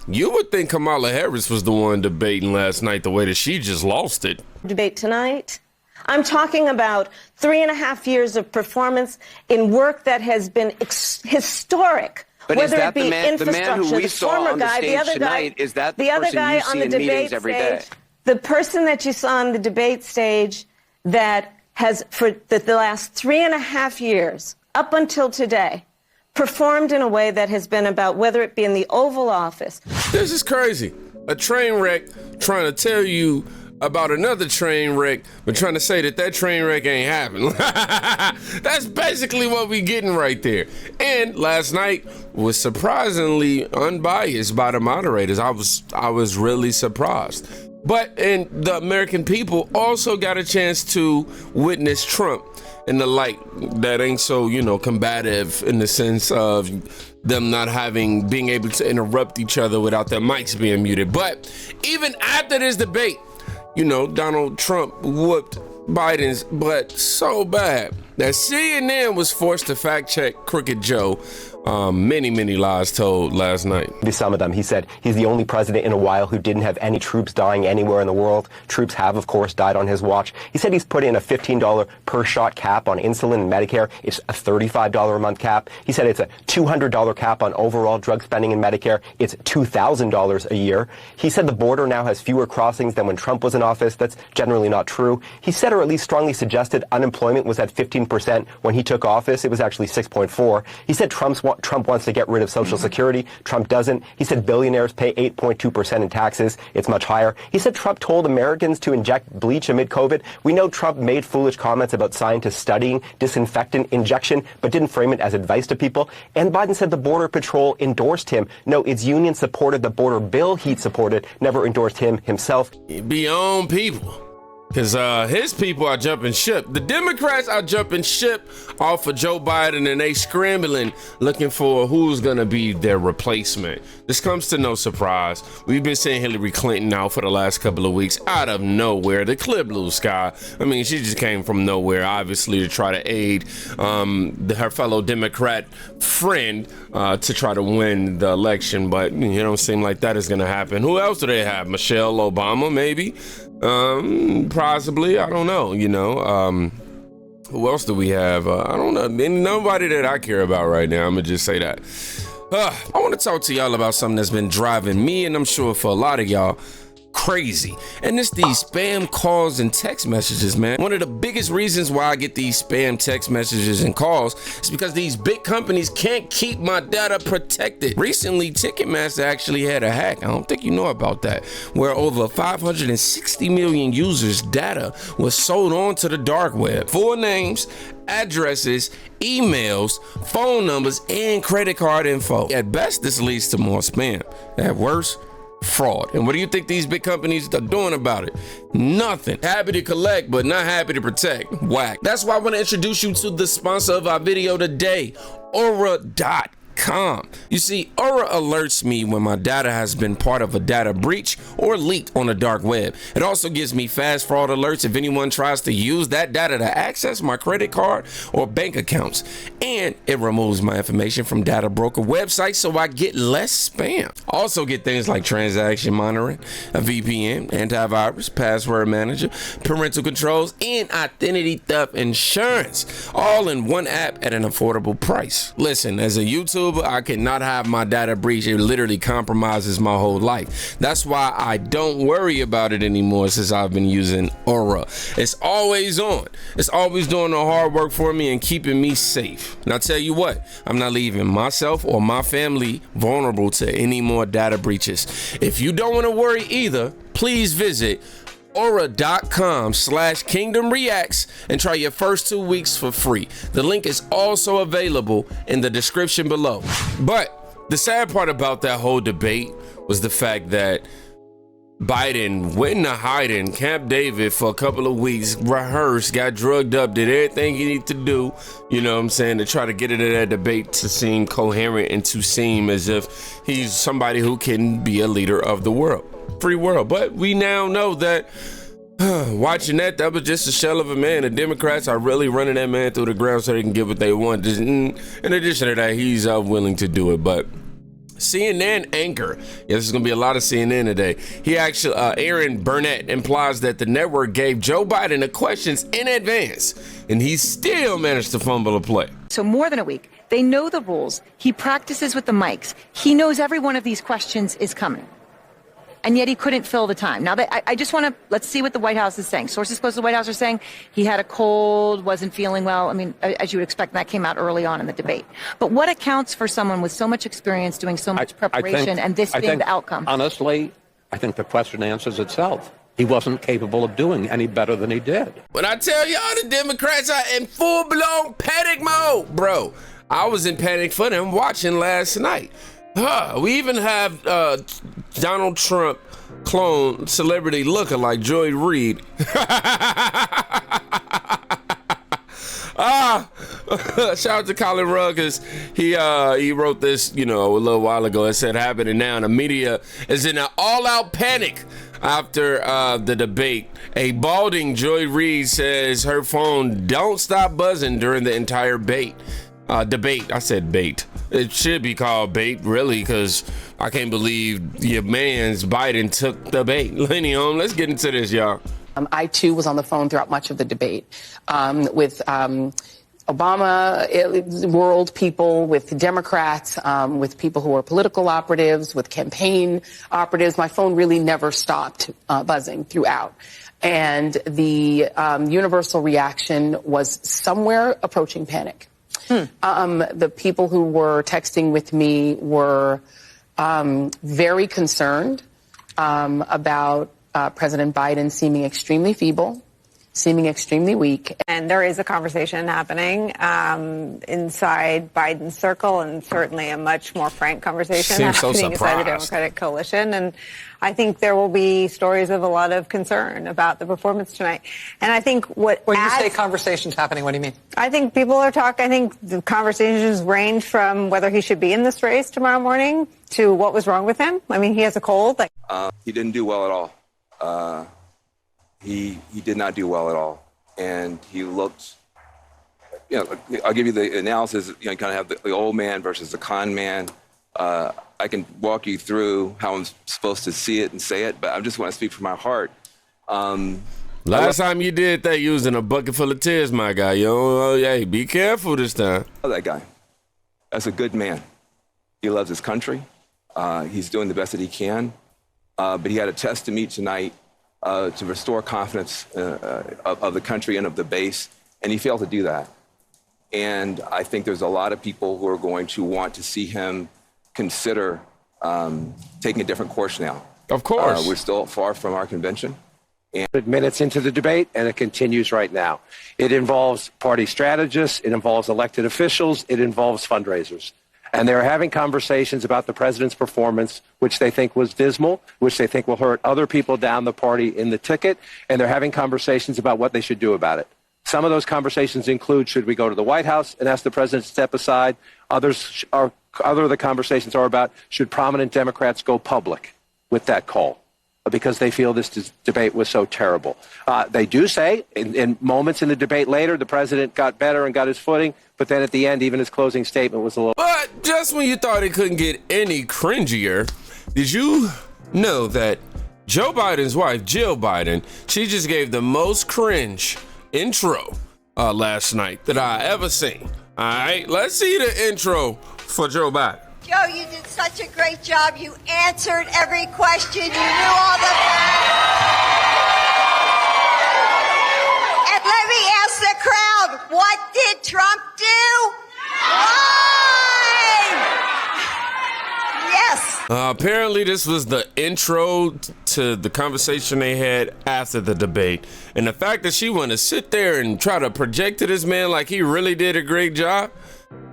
You would think Kamala Harris was the one debating last night the way that she just lost it. Debate tonight. I'm talking about 3.5 years of performance in work that has been historic. But whether is that it be the man infrastructure, who we the saw former on the guy, stage the other tonight, guy, is that the other person guy you on see the in debate meetings every day? stage, the person that you saw on the debate stage that has, for the last 3.5 years, up until today, performed in a way that has been about, whether it be in the Oval Office. This is crazy. A train wreck trying to tell you about another train wreck, but trying to say that train wreck ain't happened. That's basically what we getting right there. And last night was surprisingly unbiased by the moderators. I was really surprised. And the American people also got a chance to witness Trump in the light that ain't so, combative, in the sense of them not being able to interrupt each other without their mics being muted. But even after this debate, Donald Trump whooped Biden's butt so bad that CNN was forced to fact check Crooked Joe. Many lies told last night. Some of them. He said he's the only president in a while who didn't have any troops dying anywhere in the world. Troops have, of course, died on his watch. He said he's put in a $15 per shot cap on insulin and Medicare. It's a $35 a month cap. He said it's a $200 cap on overall drug spending in Medicare. It's $2,000 a year. He said the border now has fewer crossings than when Trump was in office. That's generally not true. He said, or at least strongly suggested, unemployment was at 15% when he took office. It was actually 6.4. He said Trump wants to get rid of Social Security. Trump doesn't. He said billionaires pay 8.2% in taxes. It's much higher. He said Trump told Americans to inject bleach amid COVID. We know Trump made foolish comments about scientists studying disinfectant injection, but didn't frame it as advice to people. And Biden said the Border Patrol endorsed him. No, its union supported the border bill he supported, never endorsed him himself. Beyond people. Because his people are jumping ship. The Democrats are jumping ship off of Joe Biden, and they scrambling, looking for who's going to be their replacement. This comes to no surprise. We've been seeing Hillary Clinton now for the last couple of weeks out of nowhere. The clear blue sky. I mean, she just came from nowhere, obviously, to try to aid her fellow Democrat friend to try to win the election. But it don't seem like that is going to happen. Who else do they have? Michelle Obama, maybe? Possibly, I don't know, who else do we have? I don't know, nobody that I care about right now. I'm gonna just say that. I want to talk to y'all about something that's been driving me, and I'm sure for a lot of y'all, crazy. And it's these spam calls and text messages, man. One of the biggest reasons why I get these spam text messages and calls is because these big companies can't keep my data protected. Recently, Ticketmaster actually had a hack. I don't think you know about that, where over 560 million users' data was sold on to the dark web. Full names, addresses, emails, phone numbers, and credit card info. At best, this leads to more spam. At worst, fraud. And what do you think these big companies are doing about it? Nothing. Happy to collect, but not happy to protect. Whack. That's why I want to introduce you to the sponsor of our video today, Aura.com. You see, Aura alerts me when my data has been part of a data breach or leaked on the dark web. It also gives me fast fraud alerts if anyone tries to use that data to access my credit card or bank accounts. And it removes my information from data broker websites so I get less spam. I also get things like transaction monitoring, a VPN, antivirus, password manager, parental controls, and identity theft insurance, all in one app at an affordable price. Listen, as a YouTuber, I cannot have my data breach. It literally compromises my whole life. That's why I don't worry about it anymore since I've been using Aura. It's always on. It's always doing the hard work for me and keeping me safe. And I'll tell you what, I'm not leaving myself or my family vulnerable to any more data breaches. If you don't want to worry either, please visit Aura.com/KingdomReacts and try your first 2 weeks for free. The link is also available in the description below. But the sad part about that whole debate was the fact that Biden went into hiding, Camp David, for a couple of weeks, rehearsed, got drugged up, did everything he needed to do, to try to get into that debate to seem coherent and to seem as if he's somebody who can be a leader of the world. Free world. But we now know that watching that was just a shell of a man. The Democrats are really running that man through the ground so they can get what they want. In addition to that, he's willing to do it. But CNN anchor. Yes, there's going to be a lot of CNN today. He actually, Aaron Burnett implies that the network gave Joe Biden the questions in advance, and he still managed to fumble a play. So more than a week. They know the rules. He practices with the mics. He knows every one of these questions is coming. And yet he couldn't fill the time. Now, I just want to, let's see what the White House is saying. Sources close to the White House are saying he had a cold, wasn't feeling well. I mean, as you would expect, that came out early on in the debate. But what accounts for someone with so much experience doing so much preparation and this being the outcome? Honestly, I think the question answers itself. He wasn't capable of doing any better than he did. When I tell y'all the Democrats are in full-blown panic mode, bro. I was in panic for them watching last night. We even have Donald Trump clone celebrity lookalike Joy Reid. Shout out to Colin Rugg, because he wrote this, a little while ago. It said happening now, and the media is in an all-out panic after the debate. A balding Joy Reid says her phone don't stop buzzing during the entire debate. I said bait. It should be called bait, really, because I can't believe your man's Biden took the bait. Lenny, let's get into this, y'all. I, too, was on the phone throughout much of the debate with Obama world people, with Democrats, with people who are political operatives, with campaign operatives. My phone really never stopped buzzing throughout. And the universal reaction was somewhere approaching panic. The people who were texting with me were very concerned about President Biden seeming extremely feeble, seeming extremely weak. And there is a conversation happening inside Biden's circle, and certainly a much more frank conversation happening inside the Democratic coalition. And I think there will be stories of a lot of concern about the performance tonight. And I think when you say conversations happening, what do you mean? I think people are talking. I think the conversations range from whether he should be in this race tomorrow morning to what was wrong with him. I mean, he has a cold. He didn't do well at all. He did not do well at all. And he looked, I'll give you the analysis, kind of have the old man versus the con man. I can walk you through how I'm supposed to see it and say it, but I just want to speak from my heart. Last time you did that, you was in a bucket full of tears, my guy. Hey, be careful this time. I love that guy. That's a good man. He loves his country. He's doing the best that he can. But he had a test to meet tonight to restore confidence of the country and of the base, and he failed to do that. And I think there's a lot of people who are going to want to see him consider taking a different course now. Of course. We're still far from our convention. Minutes into the debate, and it continues right now. It involves party strategists, it involves elected officials, it involves fundraisers. And they're having conversations about the president's performance, which they think was dismal, which they think will hurt other people down the party in the ticket, and they're having conversations about what they should do about it. Some of those conversations include, should we go to the White House and ask the president to step aside? Other of the conversations are about, should prominent Democrats go public with that call? Because they feel this debate was so terrible. They do say, in moments in the debate later, the president got better and got his footing, but then at the end, even his closing statement was a little... But just when you thought it couldn't get any cringier, did you know that Joe Biden's wife, Jill Biden, she just gave the most cringe intro last night that I ever seen. All right, let's see the intro for Joe Biden. Joe, you did such a great job. You answered every question. You knew all the... And let me ask the crowd, what did Trump do? Yes. Apparently, this was the intro to the conversation they had after the debate. And the fact that she wanted to sit there and try to project to this man like he really did a great job.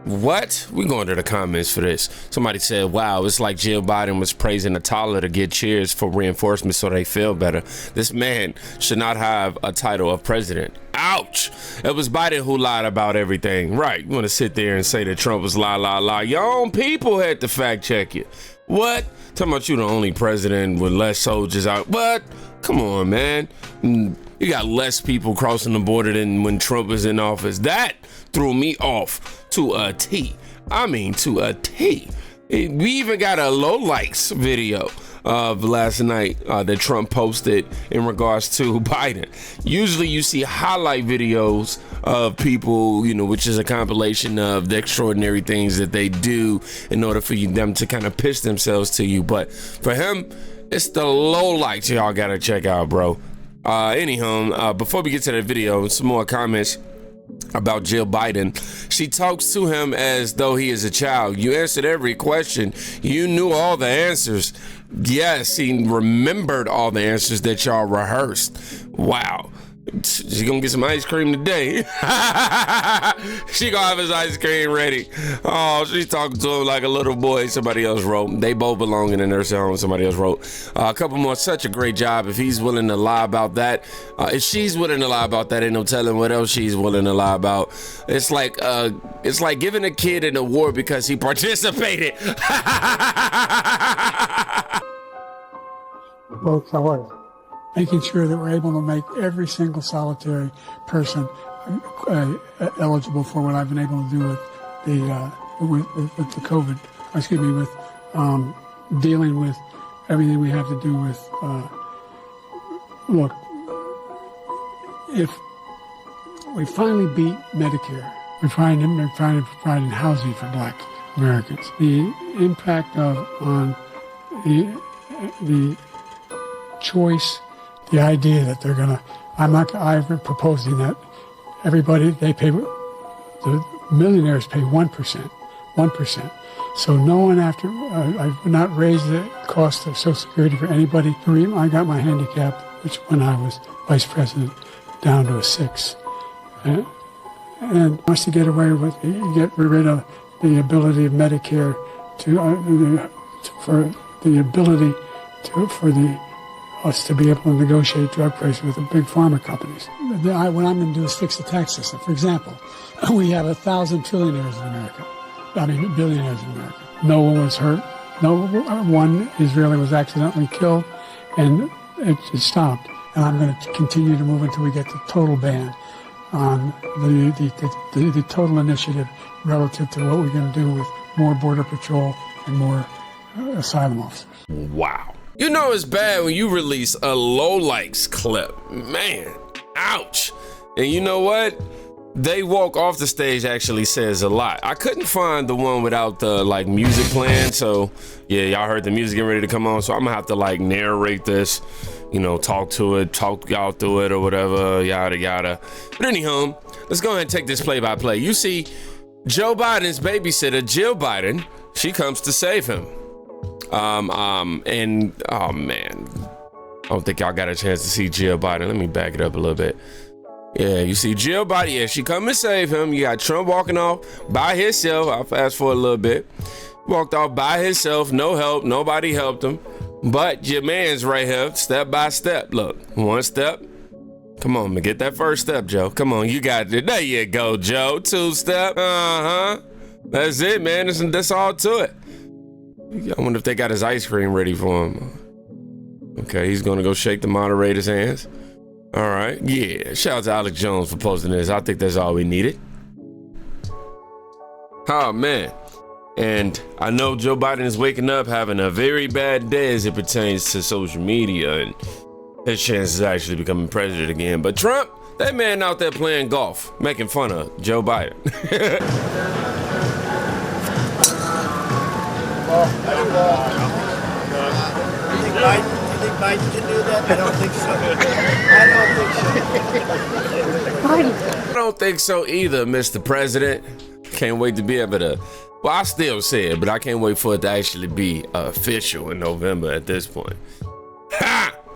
What? We going to the comments for this. Somebody said, wow, it's like Jill Biden was praising Atala to get cheers for reinforcement so they feel better. This man should not have a title of president. Ouch. It was Biden who lied about everything. Right. You want to sit there and say that Trump was la. Your own people had to fact check you. What? Talking about you the only president with less soldiers out. What? Come on, man. You got less people crossing the border than when Trump was in office. That threw me off to a T. I mean, to a T. We even got a low likes video of last night that Trump posted in regards to Biden. Usually you see highlight videos of people, you know, which is a compilation of the extraordinary things that they do in order for them to kind of pitch themselves to you. But for him, it's the low likes y'all gotta check out, bro. Anyhow, before we get to that video, some more comments about Jill Biden. She talks to him as though he is a child. You answered every question. You knew all the answers. Yes, he remembered all the answers that y'all rehearsed. Wow. She's gonna get some ice cream today. She gonna have his ice cream ready. Oh, she's talking to him like a little boy. Somebody else wrote. They both belong in a nursing home. Somebody else wrote. A couple more. Such a great job. If he's willing to lie about that, if she's willing to lie about that, ain't no telling what else she's willing to lie about. It's like giving a kid an award because he participated. Both sides. Making sure that we're able to make every single solitary person eligible for what I've been able to do with the COVID. Excuse me, with dealing with everything we have to do with. Look, if we finally beat Medicare, we're providing housing for Black Americans. The impact on the choice. The idea that they're gonna, I'm been proposing that everybody, the millionaires pay 1%. So no one I would not raise the cost of Social Security for anybody. I got my handicap, which when I was vice president, down to a 6. And wants to get rid of the ability of Medicare for us to be able to negotiate drug prices with the big pharma companies. What I'm going to do is fix the tax system. For example, we have 1,000 trillionaires in America. Billionaires in America. No one was hurt. No one Israeli was accidentally killed, and it stopped. And I'm going to continue to move until we get the total ban on the total initiative relative to what we're going to do with more border patrol and more asylum officers. Wow. You know it's bad when you release a low likes clip. Man, ouch. And you know what? They walk off the stage actually says a lot. I couldn't find the one without the music playing. So yeah, y'all heard the music getting ready to come on. So I'm gonna have to narrate this, talk y'all through it or whatever, yada, yada. But anyhow, let's go ahead and take this play by play. You see Joe Biden's babysitter, Jill Biden, she comes to save him. And oh man, I don't think y'all got a chance to see Jill Biden. Let me back it up a little bit. Yeah, you see Jill Biden, yeah, she come and save him. You got Trump walking off by himself. I'll fast forward a little bit. Walked off by himself, no help, nobody helped him. But your man's right here, step by step. Look, one step. Come on, man, get that first step, Joe. Come on, you got it. There you go, Joe. 2 step. That's it, man. That's all to it. I wonder if they got his ice cream ready for him. Okay, he's gonna go shake the moderator's hands. All right, yeah. Shout out to Alex Jones for posting this. I think that's all we needed. Oh man, and I know Joe Biden is waking up having a very bad day as it pertains to social media and his chances of actually becoming president again. But Trump, that man out there playing golf, making fun of Joe Biden. You think Biden can do that? I don't think so. I don't think so either, Mr. President. Can't wait to be able to, well, I still say it, but I can't wait for it to actually be official in November at this point. Ha!